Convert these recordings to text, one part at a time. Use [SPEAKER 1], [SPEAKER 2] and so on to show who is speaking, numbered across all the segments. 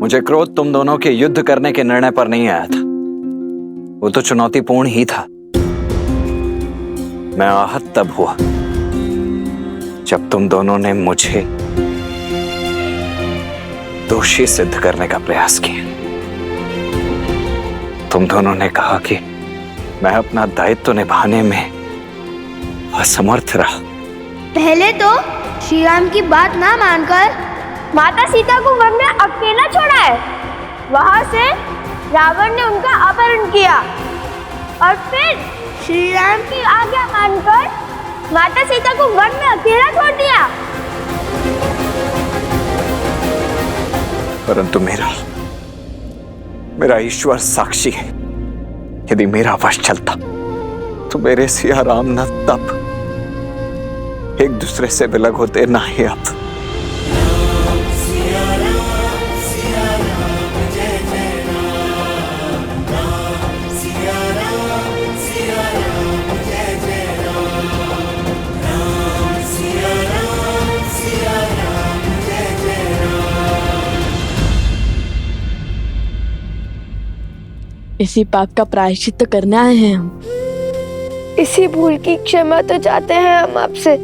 [SPEAKER 1] मुझे क्रोध तुम दोनों के युद्ध करने के निर्णय पर नहीं आया था। वो तो चुनौतीपूर्ण ही था। मैं आहत तब हुआ जब तुम दोनों ने मुझे दोषी सिद्ध करने का प्रयास किया। तुम दोनों ने कहा कि मैं अपना दायित्व निभाने में असमर्थ रहा।
[SPEAKER 2] पहले तो श्री राम की बात ना मानकर माता सीता को वन में अकेला छोड़ा है। वहां से रावण ने उनका अपहरण किया और फिर श्री राम की आज्ञा मानकर माता सीता को वन में अकेला छोड़ दिया।
[SPEAKER 1] परंतु मेरा ईश्वर साक्षी है, यदि मेरा वश चलता तो मेरे सिया राम न तब एक दूसरे से विलग होते, ना ही अब।
[SPEAKER 3] इसी पाप का प्रायश्चित करने आए हैं हम।
[SPEAKER 2] इसी भूल की क्षमा तो चाहते हैं हम आपसे।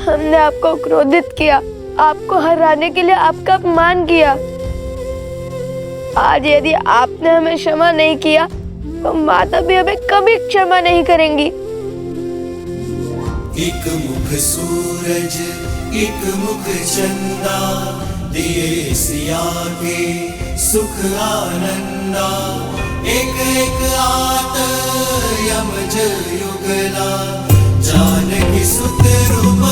[SPEAKER 2] हमने आपको क्रोधित किया, आपको हराने के लिए आपका अपमान किया। आज यदि आपने हमें क्षमा नहीं किया तो माता भी हमें कभी क्षमा नहीं करेंगी।
[SPEAKER 4] एक मुख सूरज एक मुख चंदा, दिए सिया के सुख आनंदा। एक एक आत यमज युगला, जानकी सुत रूप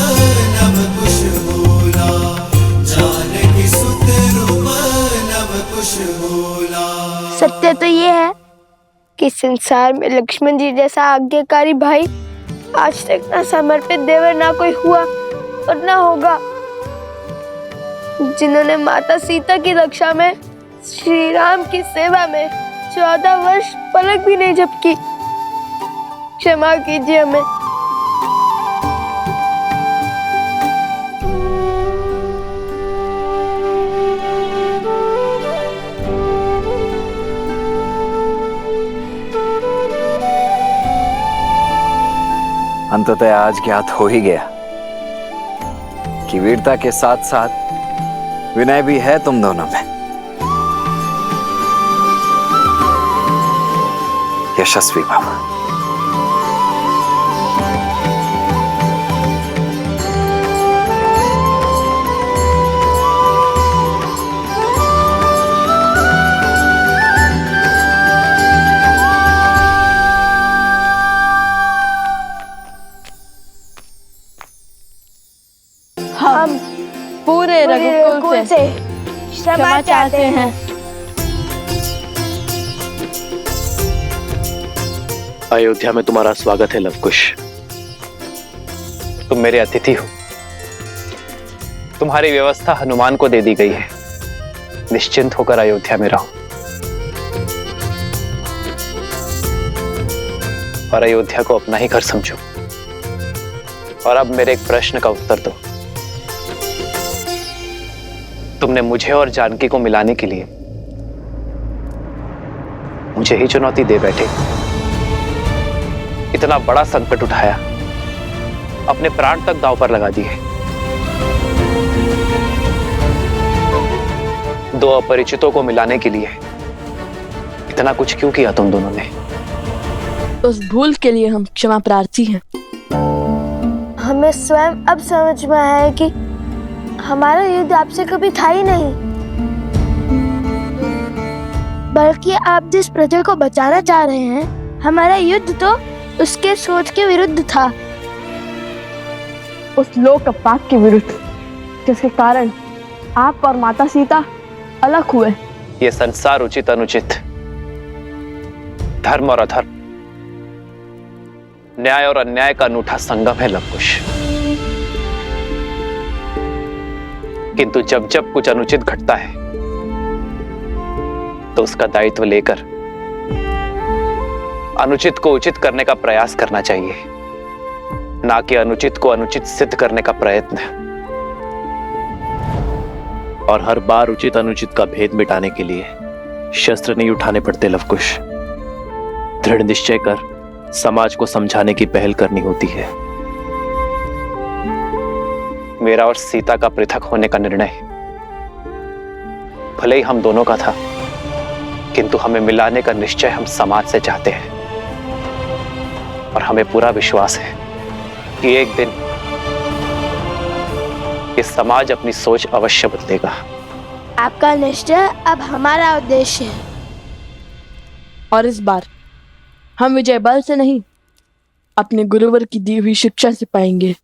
[SPEAKER 4] नव कुश बोला। जानकी सुत रूप नव कुश बोला।
[SPEAKER 2] सत्य तो ये है कि संसार में लक्ष्मण जी जैसा आज्ञाकारी भाई आज तक ना समर्पित देवर ना कोई हुआ और ना होगा, जिन्होंने माता सीता की रक्षा में श्री राम की सेवा में 14 वर्ष पलक भी नहीं झपकी। क्षमा कीजिए हमें।
[SPEAKER 1] अंततः आज ज्ञात हो ही गया कि वीरता के साथ साथ विनय भी है तुम दोनों में। यशस्वी भव।
[SPEAKER 3] हम पूरे रघुकुल से क्षमा चाहते हैं।
[SPEAKER 5] अयोध्या में तुम्हारा स्वागत है लवकुश। तुम मेरे अतिथि हो। तुम्हारी व्यवस्था हनुमान को दे दी गई है। निश्चिंत होकर अयोध्या में रहो और अयोध्या को अपना ही घर समझो। और अब मेरे एक प्रश्न का उत्तर दो। तुमने मुझे और जानकी को मिलाने के लिए मुझे ही चुनौती दे बैठे। इतना बड़ा संकट उठाया, अपने प्राण तक दांव पर लगा दिए। दो अपरिचितों को मिलाने के लिए इतना कुछ क्यों किया तुम दोनों ने?
[SPEAKER 3] उस भूल के लिए हम क्षमा प्रार्थी हैं।
[SPEAKER 2] हमें स्वयं अब समझ में आया है कि हमारा युद्ध आपसे कभी था ही नहीं, बल्कि आप जिस प्रजा को बचाना चाह रहे हैं, हमारा युद्ध तो उसके सोच के विरुद्ध था।
[SPEAKER 3] उस लोक अपवाद के विरुद्ध जिसके कारण आप और माता सीता अलग हुए।
[SPEAKER 5] ये संसार उचित अनुचित, धर्म और अधर्म, न्याय और अन्याय का अनूठा संगम है लवकुश। किंतु जब जब कुछ अनुचित घटता है तो उसका दायित्व लेकर अनुचित को उचित करने का प्रयास करना चाहिए, ना कि अनुचित को अनुचित सिद्ध करने का प्रयत्न। और हर बार उचित अनुचित का भेद मिटाने के लिए शस्त्र नहीं उठाने पड़ते लवकुश। दृढ़ निश्चय कर समाज को समझाने की पहल करनी होती है। मेरा और सीता का पृथक होने का निर्णय भले ही हम दोनों का था, किंतु हमें मिलाने का निश्चय हम समाज से चाहते हैं। और हमें पूरा विश्वास है कि एक दिन ये समाज अपनी सोच अवश्य बदलेगा।
[SPEAKER 2] आपका निश्चय अब हमारा उद्देश्य है।
[SPEAKER 3] और इस बार हम विजय बल से नहीं, अपने गुरुवर की दी हुई शिक्षा से पाएंगे।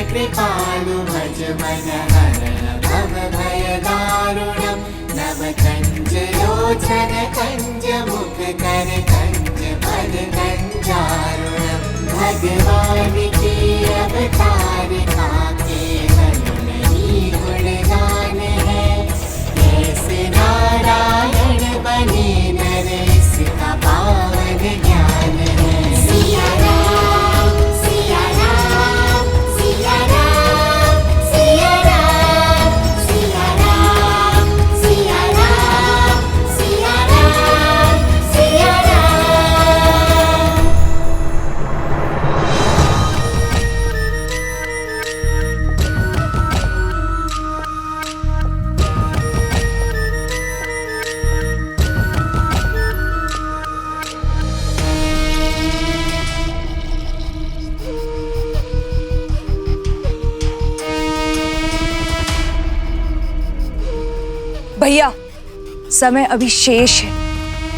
[SPEAKER 4] कृपालु भज मन हरण भव भय दारुणम नव कंज लोचन कंज मुख कर कंज भज कंजारुणम भगवान की अवतार का केवल नहीं गुणगान है। कैसे नारायण बने नर इसका पावन ज्ञान है। सिया राम सिया राम सिया राम सिया राम सिया राम सिया राम सिया राम सिया राम।
[SPEAKER 6] भैया, समय अभी शेष है,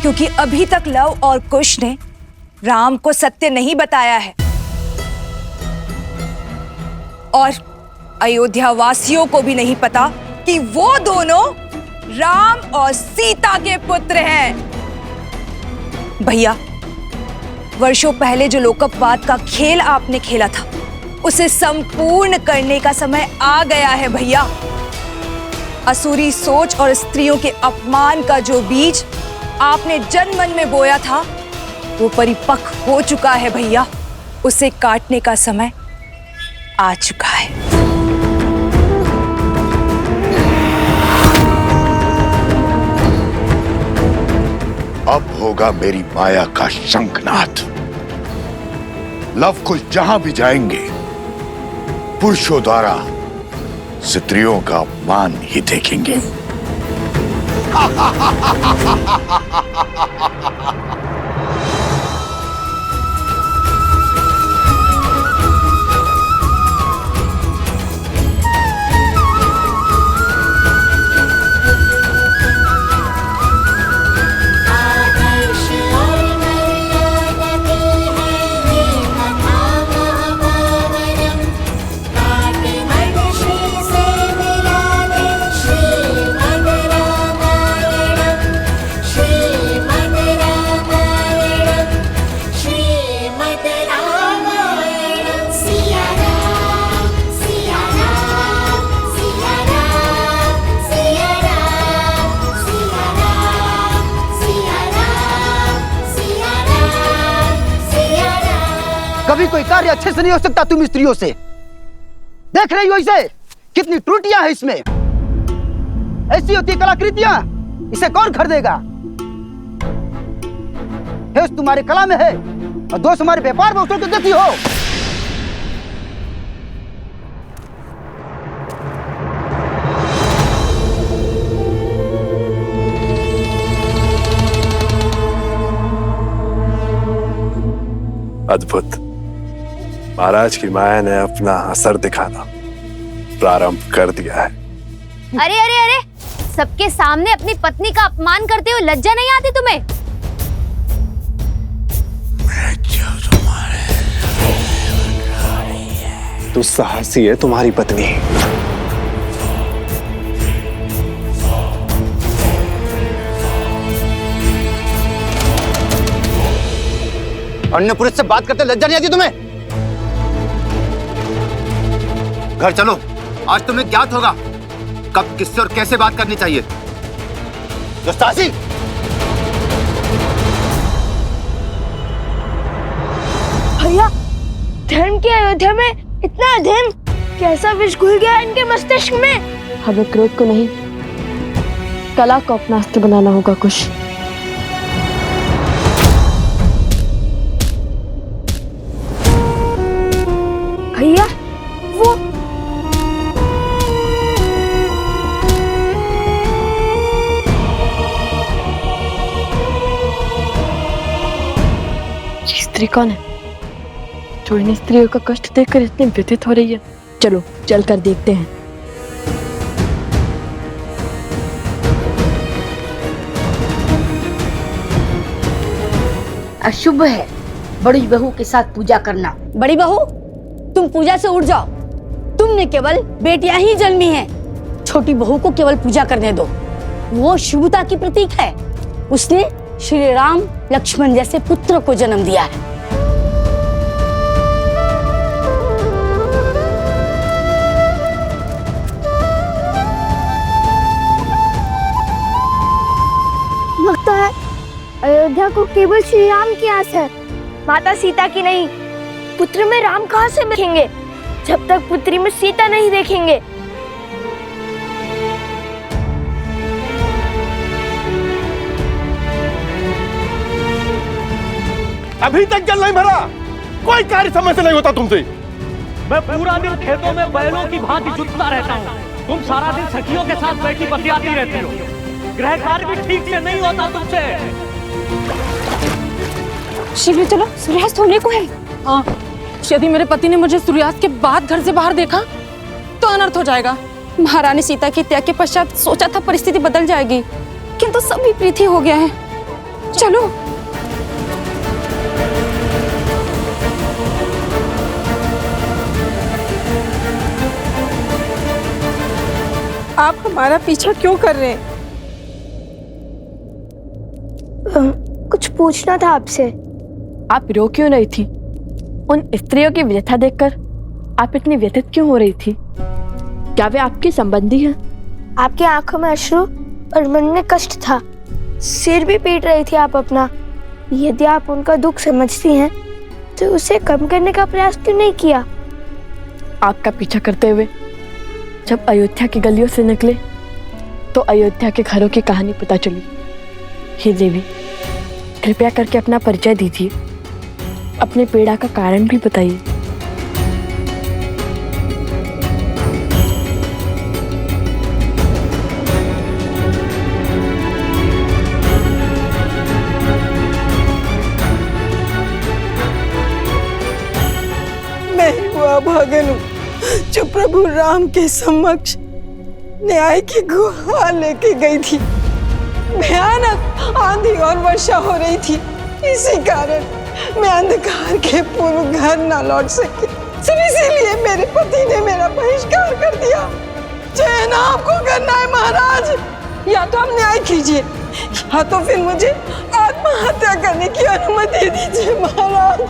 [SPEAKER 6] क्योंकि अभी तक लव और कुश ने राम को सत्य नहीं बताया है और अयोध्या वासियों को भी नहीं पता कि वो दोनों राम और सीता के पुत्र हैं। भैया, वर्षों पहले जो लोकपवाद का खेल आपने खेला था, उसे संपूर्ण करने का समय आ गया है भैया। असुरी सोच और स्त्रियों के अपमान का जो बीज आपने जनमन में बोया था, वो परिपक्व हो चुका है भैया। उसे काटने का समय आ चुका है।
[SPEAKER 7] अब होगा मेरी माया का शंखनाद। लव कुश जहां भी जाएंगे, पुरुषों द्वारा स्त्रियों का अपमान ही देखेंगे।
[SPEAKER 8] कभी कोई कार्य अच्छे से नहीं हो सकता तुम स्त्रियों से। देख रही हो इसे, कितनी त्रुटियां हैं इसमें। ऐसी होती कलाकृतियां, इसे कौन खरीदेगा? हेस तुम्हारी कला में है और दोष हमारे व्यापार में उसको देती हो।
[SPEAKER 9] अद्भुत। महाराज की माया ने अपना असर दिखाना प्रारंभ कर दिया है।
[SPEAKER 2] अरे अरे अरे, सबके सामने अपनी पत्नी का अपमान करते हुए लज्जा नहीं आती तुम्हें?
[SPEAKER 9] दुस्साहसी है तुम्हारी पत्नी।
[SPEAKER 8] अन्य पुरुष से बात करते लज्जा नहीं आती तुम्हें? घर चलो, आज तुम्हें ज्ञात होगा कब किससे और कैसे बात करनी चाहिए। दोस्ताजी,
[SPEAKER 2] भैया, धर्म की अयोध्या में इतना अधर्म, कैसा विष घुल गया इनके मस्तिष्क में।
[SPEAKER 3] हमें क्रोध को नहीं, कला को अपना अस्त्र बनाना होगा कुश।
[SPEAKER 2] भैया, वो
[SPEAKER 3] स्त्री कौन है जो इन स्त्रियों का कष्ट देखकर इतनी व्यथित हो रही है? चलो चलकर देखते हैं।
[SPEAKER 10] अशुभ है बड़ी बहू के साथ पूजा करना।
[SPEAKER 6] बड़ी बहू, तुम पूजा से उठ जाओ। तुमने केवल बेटियां ही जन्मी हैं। छोटी बहू को केवल पूजा करने दो। वो शुभता की प्रतीक है। उसने श्री राम लक्ष्मण जैसे पुत्र को जन्म दिया है।
[SPEAKER 2] लगता है अयोध्या को केवल श्री राम की आस है, माता सीता की नहीं। पुत्र में राम कहाँ से देखेंगे जब तक पुत्री में सीता नहीं देखेंगे।
[SPEAKER 11] अभी तक जल नहीं भरा, कोई कार्य समय से नहीं होता तुमसे।
[SPEAKER 12] मैं पूरा दिन खेतों में बैलों की भांति जुटता रहता हूँ। तुम सारा दिन सखियों के साथ बैठी बतियाती रहती हो। गृह कार्य भी ठीक से नहीं होता तुमसे।
[SPEAKER 6] शीघ्र चलो, सूर्यास्त होने को है। हाँ, यदि मेरे पति ने मुझे सूर्यास्त के बाद घर से बाहर देखा तो अनर्थ हो जाएगा। महारानी सीता के त्याग के पश्चात सोचा था परिस्थिति बदल जाएगी, किंतु सब विपरीत ही हो गया है। चलो। आप हमारा पीछा क्यों कर रहे हैं?
[SPEAKER 2] कुछ पूछना था आपसे।
[SPEAKER 3] आप रो क्यों रही थी? उन स्त्रियों की व्यथा देखकर आप इतनी व्यथित क्यों हो रही थी? क्या वे आपकी संबंधी हैं?
[SPEAKER 2] आपकी आंखों में अश्रु और मन में कष्ट था। सिर भी पीट रही थी आप अपना। यदि आप उनका दुख समझती हैं तो उसे कम करने का प्रयास क्यों नहीं किया?
[SPEAKER 3] आपका पीछा करते हुए जब अयोध्या की गलियों से निकले तो अयोध्या के घरों की कहानी पता चली। हे देवी, कृपया करके अपना परिचय दीजिए, अपने पीड़ा का कारण भी बताइए।
[SPEAKER 6] मैं वो अभागन हूँ जो प्रभु राम के समक्ष न्याय की गुहार लेके गई थी। भयानक आंधी और वर्षा हो रही थी, इसी कारण मैं अंधकार के पूर्व घर न लौट सकी। सिर्फ इसीलिए मेरे पति ने मेरा बहिष्कार कर दिया। चयन आपको करना है महाराज, या तो आप न्याय कीजिए या तो फिर मुझे आत्महत्या करने की अनुमति दीजिए महाराज।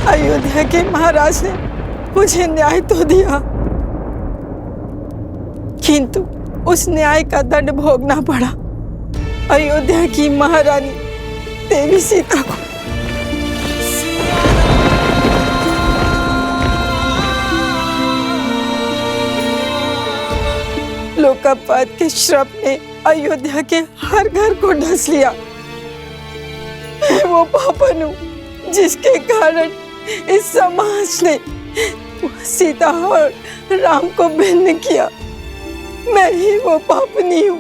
[SPEAKER 6] अयोध्या के महाराज ने मुझे न्याय तो दिया, किंतु उस न्याय का दंड भोगना पड़ा अयोध्या की महारानी देवी सीता को। लोकापात के श्राप ने अयोध्या के हर घर को ढस लिया। मैं वो पापन हूँ जिसके कारण इस समाज ने सीता और राम को भिन्न किया। मैं ही वो पापनी हूँ,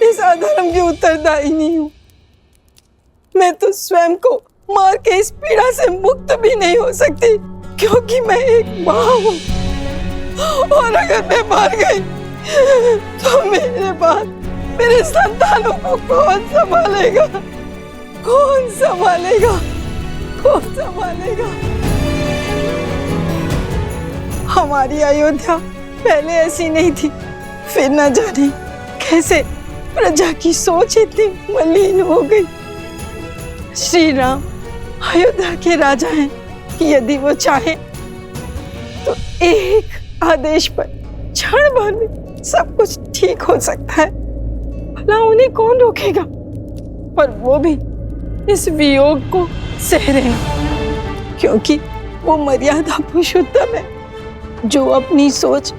[SPEAKER 6] इस अधर्म की उत्तरदायिनी हूँ। मैं तो स्वयं को मार के इस पीड़ा से मुक्त भी नहीं हो सकती, क्योंकि मैं एक माँ हूँ। और अगर मैं मर गई तो मेरे बाद मेरे संतानों को कौन संभालेगा? कौन संभालेगा? कौन संभालेगा? हमारी अयोध्या पहले ऐसी नहीं थी, फिर न जाने कैसे प्रजा की सोच इतनी मलिन हो गई। श्री राम अयोध्या के राजा हैं,
[SPEAKER 13] यदि वो चाहे तो एक आदेश पर क्षण भर में सब कुछ ठीक हो सकता है। भला उन्हें कौन रोकेगा? पर वो भी इस वियोग को सह रहे हैं, क्योंकि वो मर्यादा पुरुषोत्तम है जो अपनी सोच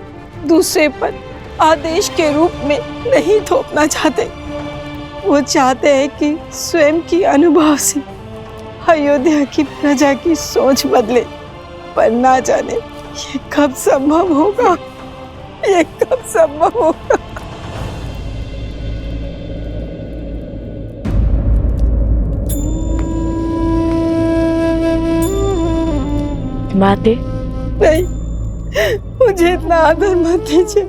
[SPEAKER 13] दूसरे पर आदेश के रूप में नहीं थोपना चाहते। वो चाहते हैं कि स्वयं की अनुभव से अयोध्या की प्रजा की सोच बदले, पर ना जाने ये कब संभव होगा, ये कब संभव होगा।
[SPEAKER 3] माते
[SPEAKER 13] नहीं, मुझे इतना आदर मत दीजिए।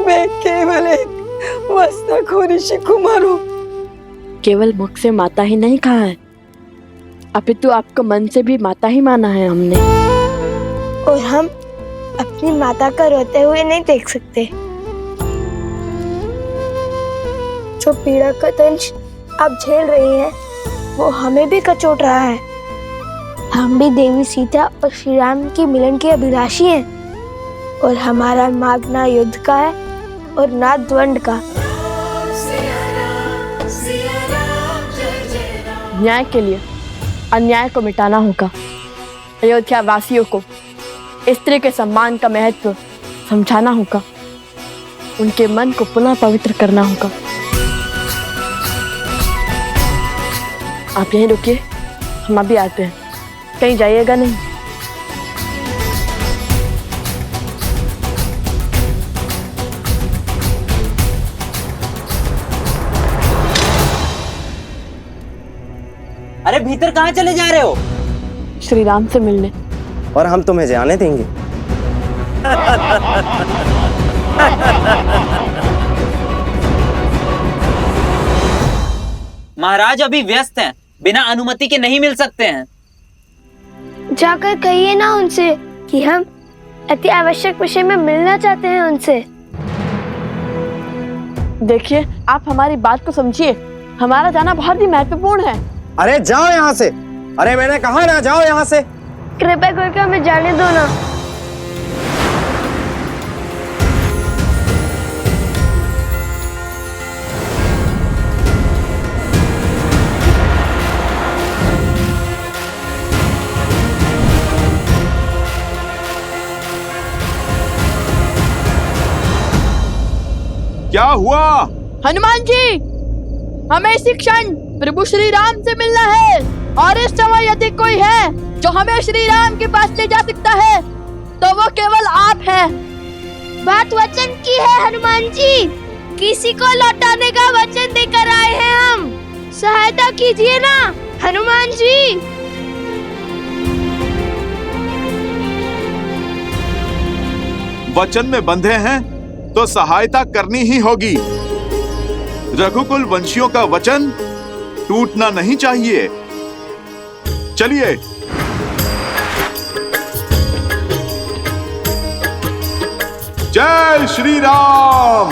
[SPEAKER 13] मैं केवल एक वस्ताखोरी कुमार हूँ।
[SPEAKER 3] केवल मुख से माता ही नहीं कहा है, अपितु आपको मन से भी माता ही माना है हमने।
[SPEAKER 2] और हम अपनी माता का रोते हुए नहीं देख सकते। जो पीड़ा का तंज आप झेल रही हैं, वो हमें भी कचोट रहा है। हम भी देवी सीता और श्री राम की मिलन के अभिलाषी हैं, और हमारा मार्ग ना युद्ध का है और ना द्वंद का।
[SPEAKER 3] न्याय के लिए अन्याय को मिटाना होगा। अयोध्या वासियों को स्त्री के सम्मान का महत्व समझाना होगा। उनके मन को पुनः पवित्र करना होगा। आप यहीं रुकिए, हम अभी आते हैं। कहीं जाइएगा नहीं।
[SPEAKER 14] अरे भीतर कहाँ चले जा रहे हो?
[SPEAKER 3] श्री राम से मिलने।
[SPEAKER 14] और हम तुम्हें जाने देंगे? महाराज अभी व्यस्त हैं, बिना अनुमति के नहीं मिल सकते हैं।
[SPEAKER 2] जाकर कहिए ना उनसे कि हम अति आवश्यक विषय में मिलना चाहते हैं उनसे।
[SPEAKER 3] देखिए, आप हमारी बात को समझिए। हमारा जाना बहुत ही महत्वपूर्ण है।
[SPEAKER 14] अरे जाओ यहाँ से। अरे मैंने कहा ना, जाओ यहाँ से।
[SPEAKER 2] कृपया करके हमें जाने दो ना।
[SPEAKER 11] क्या हुआ?
[SPEAKER 3] हनुमान जी, हमें इसी क्षण प्रभु श्री राम से मिलना है, और इस समय यदि कोई है जो हमें श्री राम के पास ले जा सकता है तो वो केवल आप हैं।
[SPEAKER 2] बात वचन की है हनुमान जी, किसी को लौटाने का वचन देकर आए हैं हम। सहायता कीजिए ना हनुमान जी।
[SPEAKER 11] वचन में बंधे हैं तो सहायता करनी ही होगी। रघुकुल वंशियों का वचन टूटना नहीं चाहिए। चलिए। जय श्री राम।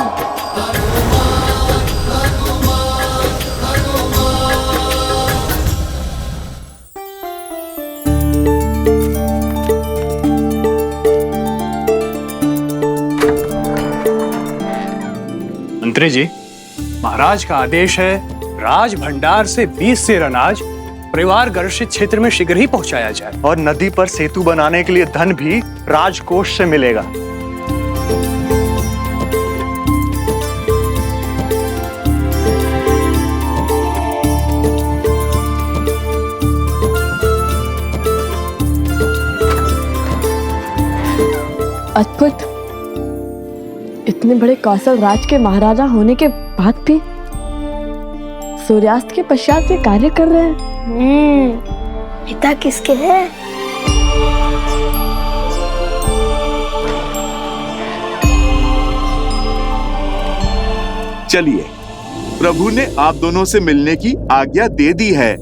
[SPEAKER 15] मंत्री जी, महाराज का आदेश है राज भंडार से 20 सेर अनाज परिवार गर्षित क्षेत्र में शीघ्र ही पहुंचाया जाए,
[SPEAKER 16] और नदी पर सेतु बनाने के लिए धन भी राजकोष से मिलेगा।
[SPEAKER 3] अद्भुत। इतने बड़े कौशल राज के महाराजा होने के बाद भी सूर्यास्त के पश्चात वे कार्य कर रहे हैं।
[SPEAKER 2] पिता किसके हैं?
[SPEAKER 11] चलिए, प्रभु ने आप दोनों से मिलने की आज्ञा दे दी है।